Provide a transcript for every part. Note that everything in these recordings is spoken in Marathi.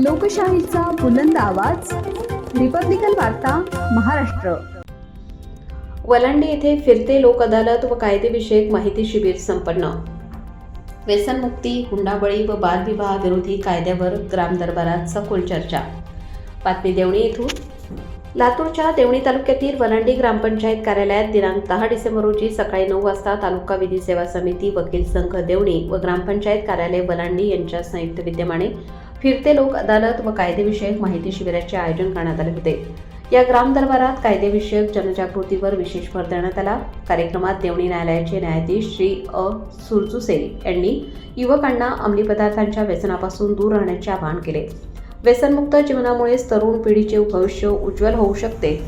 लोकशाहीचा बुलंद आवाज, रिपब्लिकन वार्ता, महाराष्ट्र। वलांडी येथे फिरते लोक अदालत व कायदेविषयक माहिती शिबिर संपन्न। व्यसनमुक्ती, हुंडाबळी व बालविवाह विरोधी कायद्यावर ग्राम दरबारात सखोल चर्चा। बातमी देवणी येथून। लातूरच्या देवणी तालुक्यातील वलांडी ग्रामपंचायत कार्यालयात दिनांक 10 डिसेंबर रोजी सकाळी 9 वाजता तालुका विधी सेवा समिती, वकील संघ देवणी व ग्रामपंचायत कार्यालय वलांडी यांच्या संयुक्त विद्यमाने फिरते लोक अदालत व कायदेविषयक माहिती शिबिराचे आयोजन करण्यात आले होते। या ग्राम दरबारात कायदेविषयक जनजागृतीवर विशेष भर देण्यात आला। कार्यक्रमात देवणी न्यायालयाचे न्यायाधीश श्री सुरजुसे यांनी युवकांना अंमली पदार्थांच्या व्यसनापासून दूर राहण्याचे आवाहन केले। व्यसनमुक्त जीवनामुळेच तरुण पिढीचे भविष्य उज्ज्वल होऊ शकते,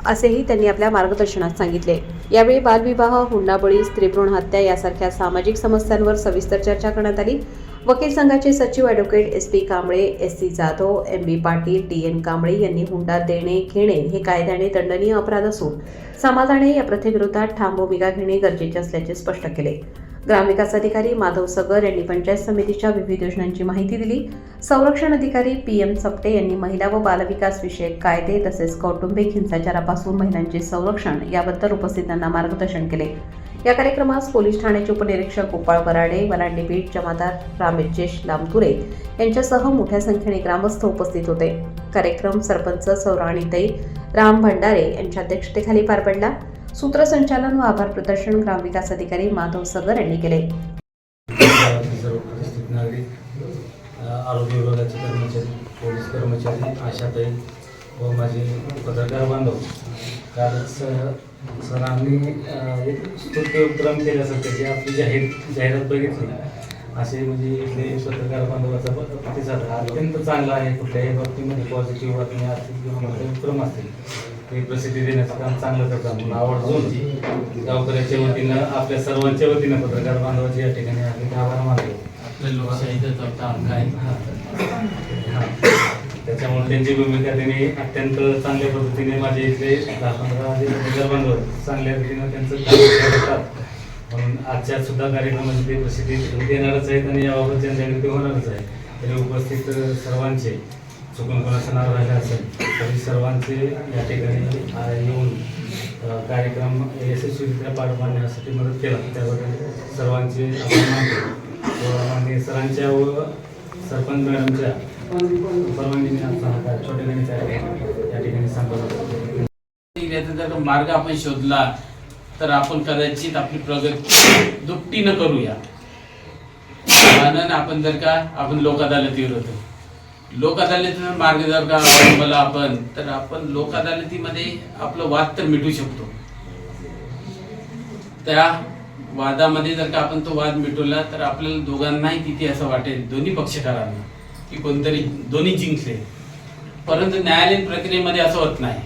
असेही त्यांनी आपल्या मार्गदर्शनात सांगितले। यावेळी बालविवाह, हुंडाबळी, स्त्रीभ्रूण हत्या यासारख्या सामाजिक समस्यांवर सविस्तर चर्चा करण्यात आली। वकील संघाचे सचिव advocate SP Kamble, SC Jadhav, MB Patil, TN Kamble यांनी हुंडा देणे घेणे हे कायद्याने दंडनीय अपराध असून समाजाने या प्रथेविरोधात ठाम भूमिका घेणे गरजेचे असल्याचे स्पष्ट केले। ग्रामविकास अधिकारी माधव सगर यांनी पंचायत समितीच्या विविध योजनांची माहिती दिली। संरक्षण अधिकारी PM सपटे यांनी महिला व बालविकास विषयक कायदे तसेच कौटुंबिक हिंसाचारापासून महिलांचे संरक्षण याबद्दल उपस्थितांना मार्गदर्शन केले। या कार्यक्रमास पोलीस ठाण्याचे उपनिरीक्षक गोपाळ बराडे, वलांडी बीट जमादार रामेशेश लामतुरे यांच्यासह मोठ्या संख्येने ग्रामस्थ उपस्थित होते। कार्यक्रम सरपंच सौराणीताई राम भंडारे यांच्या अध्यक्षतेखाली पार पडला। सूत्रसंचालन व आभार प्रदर्शन ग्रामविकास अधिकारी माधव सगर यांनी केले। आरोग्य विभागाचे कर्मचारी, पोलीस कर्मचारी, आशाताई व माझे पत्रकार बांधव, काल सरांनी एक स्तुत्य उपक्रम केल्यासारखे आपली जाहिरात बघितली, असे म्हणजे इथले पत्रकार बांधवाचा प्रतिसाद हा अत्यंत चांगला आहे। कुठल्याही बाबतीमध्ये पॉझिटिव्ह बातम्या असतील किंवा मोठे उपक्रम असतील ते प्रसिद्धी देण्याचं काम चांगलं करतात म्हणून आवर्जून गावकऱ्याच्या वतीनं, आपल्या सर्वांच्या वतीनं पत्रकार बांधवाचे या ठिकाणी आम्ही आभार मानतो। आपल्या लोकशाहीचं काम काय त्याच्यामुळे त्यांची भूमिका त्यांनी अत्यंत चांगल्या पद्धतीने माझे इथले 10-15 जे पत्रकार बांधव चांगल्या रीतीनं त्यांचं काम करतात म्हणून आजच्या सुद्धा कार्यक्रमाची ते प्रसिद्धी देणारच आहेत आणि याबाबत जनजागृती होणारच आहे। तरी उपस्थित सर्वांचे, चुकून कोणाचं नाव राहिलं असेल तरी सर्वांचे या ठिकाणी येऊन कार्यक्रम यशस्वीरित्या पार पाडण्यासाठी मदत केला त्याबद्दल सर्वांचे आभार मानतो। आणि सरांच्या व सरपंच मॅडमच्या परवानगीने आमचा हा छोटेखानी कार्यक्रम या ठिकाणी सांगतो। जर मार्ग आपण शोधला तर आपण कदाचित आपली प्रगती दुपटी न करूया। म्हणून आपण जर का आपण लोक अदालतीवर होतो, लोक अदालतीचा मार्ग जर का अवलंबला आपण तर आपण लोक अदालतीमध्ये आपलं वाद तर मिटवू शकतो। त्या वादामध्ये जर का आपण तो वाद मिटवला तर आपल्याला दोघांनाही तिथे असं वाटेल, दोन्ही पक्षकारांना, की कोणतरी दोन्ही जिंकले। परंतु न्यायालयीन प्रक्रियेमध्ये असं होत नाही।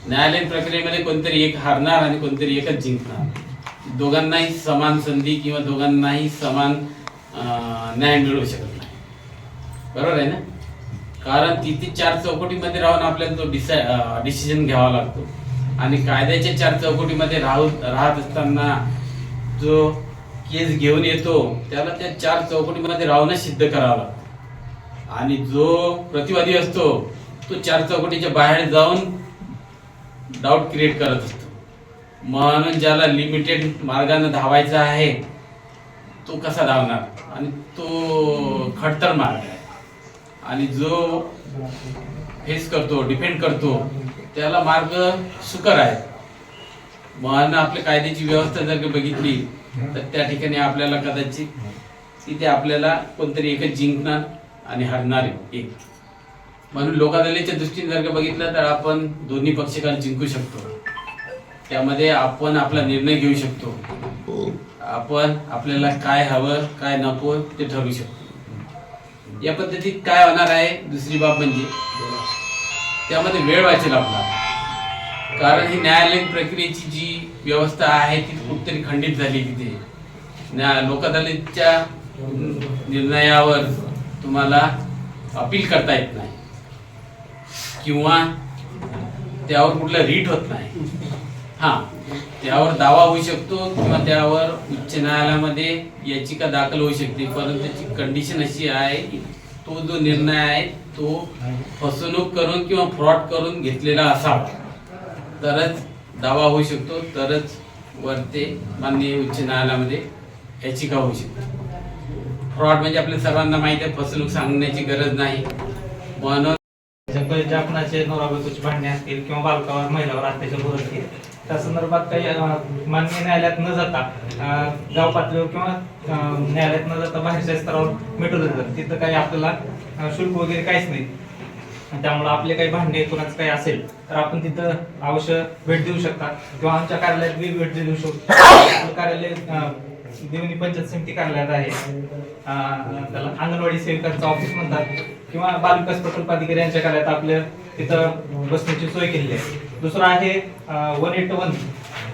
न्यायालयीन प्रक्रियेमध्ये कोणतरी एक हारणार आणि कोणतरी एकच जिंकणार। दोघांनाही समान संधी किंवा दोघांनाही समान न्याय मिळू शकत नाही, बरोबर आहे ना? कारण तिथे 4 चौकटीमध्ये राहून आपल्याला तो डिसिजन घ्यावा लागतो आणि कायद्याच्या 4 चौकटीमध्ये राहत असताना जो केस घेऊन येतो त्याला त्या 4 चौकटीमध्ये राहूनच सिद्ध करावं लागतं आणि जो प्रतिवादी असतो तो 4 चौकटीच्या बाहेर जाऊन डाऊट क्रिएट करत असतो। म्हणून ज्याला लिमिटेड मार्गाने धावायचा आहे तो कसा धावणार, आणि तो खडतर मार्ग आहे आणि जो फेस करतो, डिफेंड करतो त्याला मार्ग सुकर आहे। म्हणून आपल्या कायद्याची व्यवस्था जर बघितली तर त्या ठिकाणी आपल्याला कदाचित तिथे आपल्याला कोणतरी एकच जिंकणार आणि हरणार एक। म्हणून लोक अदालतीच्या दृष्टीने जर का बघितलं तर आपण दोन्ही पक्षकार जिंकू शकतो। त्यामध्ये आपण आपला निर्णय घेऊ शकतो, आपण आपल्याला काय हवं काय नको ते ठरवू शकतो। या पद्धतीत काय होणार आहे, दुसरी बाब म्हणजे त्यामध्ये वेळ वाचेल आपला, कारण ही न्यायालयीन प्रक्रियेची जी व्यवस्था आहे ती कुठेतरी खंडित झाली। तिथे लोक अदालतीच्या निर्णयावर तुम्हाला अपील करता येत नाही किंवा त्यावर कुठला रीट होत नाही। त्यावर दावा होऊ शकतो किंवा त्यावर उच्च न्यायालयामध्ये याचिका दाखल होऊ शकते, परंतु त्याची कंडिशन अशी आहे की तो जो निर्णय आहे तो फसवणूक करून किंवा फ्रॉड करून घेतलेला असावा, तरच दावा होऊ शकतो, तरच वरते माननीय उच्च न्यायालयामध्ये याचिका होऊ शकते. फ्रॉड म्हणजे आपल्या सर्वांना माहिती आहे, फसवणूक सांगण्याची गरज नाही. म्हणून ज्या कुणाचे नवरा बायकोची भांडणे असतील किंवा बालकावर महिलावर अत्याचार होत असतील त्या संदर्भात काही माननीय न्यायालयात न जाता गाव पातळीवर किंवा न्यायालयात न जाता बाहेरच्या स्तरावर मिटवलं जातं. तिथं काही आपल्याला शुल्क वगैरे काहीच नाही. त्यामुळे आपले काही भांडणे कुणाचं काही असेल तर आपण तिथं अवश्य भेट देऊ शकता किंवा आमच्या कार्यालयात बी भेट देऊ शकतो. आपलं कार्यालय देवणी पंचायत समिती कार्यालयात आहे. त्याला अंगणवाडी सेविकांचं ऑफिस म्हणतात किंवा बालविकास प्रकल्प अधिकारी यांच्या कार्यालयात आपल्या तिथं बसण्याची सोय केलेली आहे. दुसरं आहे 181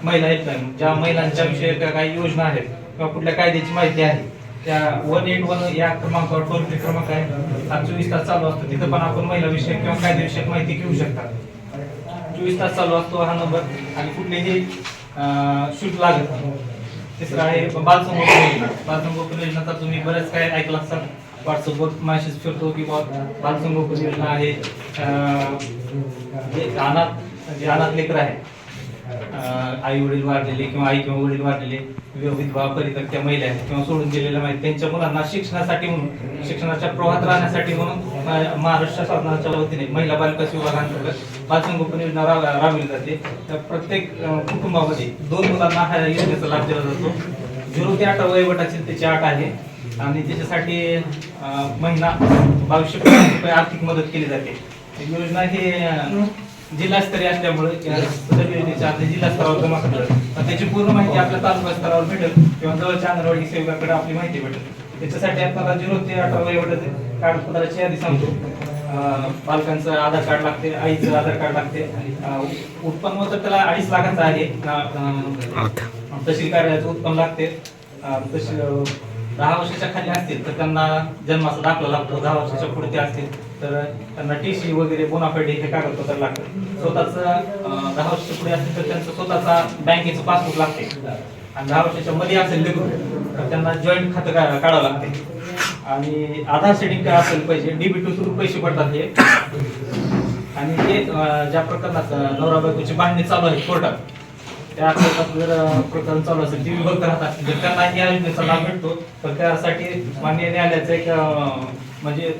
महिला हेल्पलाईन. ज्या महिलांच्या विषयी काही योजना आहेत किंवा कुठल्या कायद्याची माहिती आहे त्या 181 या क्रमांकावर टोल फ्री क्रमांक आहे. 24 तास चालू असतो. तिथं पण आपण महिला विषयक किंवा कायदेविषयक माहिती घेऊ शकता. 24 तास चालू असतो हा नंबर आणि कुठलेही शुल्क लागत नाही. तिसरं आहे बालसंगोपन योजना. बालसंगोपन योजनाचा तुम्ही बरेच काय ऐकलं असाल. व्हॉट्सअपवर मेसेज फिरतो की बालसंगोपन योजना आहे. जे अनाथ लेकर आहे, आई वडील वारलेले किंवा आई किंवा वडील वारलेले, विधवा परित्यक्त्या महिला आहेत किंवा सोडून गेलेल्या माहिती त्यांच्या मुलांना शिक्षणासाठी म्हणून शिक्षणाच्या प्रवाहात राहण्यासाठी म्हणून महाराष्ट्र शासनाच्या वतीने महिला बालविकास विभागांतर्गत बालसंगोपन योजना राबवली जाते. तर प्रत्येक कुटुंबामध्ये 2 मुलांना ह्या योजनेचा लाभ दिला जातो. 0 ते 18 वयोगटाची त्याची अट आहे आणि त्याच्यासाठी महिना 2250 रुपये आर्थिक मदत केली जाते. योजना ही जिल्हास्तरीय असल्यामुळे योजनेच्या जिल्हा स्तरावर जमा करतात. त्याची पूर्ण माहिती आपल्या तालुका स्तरावर भेटेल किंवा जवळच्या अंगणवाडी सेविकाकडे आपली माहिती भेटेल. त्याच्यासाठी आपल्याला 0 ते 18 वयोगटाचे कागदपत्राची यादी सांगतो. बालकांचं आधार कार्ड लागते, आईचं आधार कार्ड लागते. उत्पन्न तर त्याला 2.5 लाखाचं आहे. तहसील कार्यालयाचं उत्पन्न लागते. तशी 10 वर्षाच्या खाली असतील तर त्यांना जन्माचा दाखला लागतो. 10 वर्षाच्या पुढे ते असतील तर त्यांना टीसी वगैरे बोनाफाईड हे कागदपत्र लागतं. स्वतःच 10 वर्षाच्या पुढे असतील तर त्यांचं स्वतःचा बँकेचं पासबुक लागते. आणि 10 वर्षाच्या मध्ये असेल लेकरू तर त्यांना जॉईंट खातं काढावं लागते. आणि आधार सेटिंग काय असेल पाहिजे. डीबीटी थ्रू पैसे पडतात हे. आणि ते ज्या प्रकरणात नवरा बायकोची भांडणे चालू आहेत कोर्टात, त्या जर प्रकरण चालू असेल ती विभक्त राहत असतील तर त्यांना या योजनेचा लाभ भेटतो. तर त्यासाठी माननीय न्यायालयाचं एक म्हणजे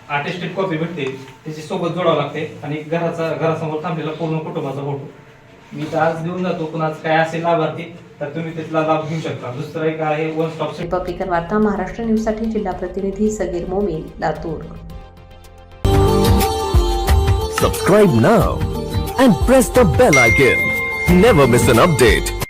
अटेस्टेड कॉपी भेटते, त्याची सोबत जोडावं लागते आणि घरासमोर थांबलेला पूर्ण कुटुंबाचा फोटो. मी तर आज देऊन जातो. कुणाच काय असेल लाभार्थी तर तुम्ही त्याचा लाभ घेऊ शकता. दुसरं एक आहे वन स्टॉप रिपब्लिकन वार्ता महाराष्ट्र न्यूजसाठी जिल्हा प्रतिनिधी Sagir Momin, Latur. Subscribe now and press the bell icon. Never miss an update.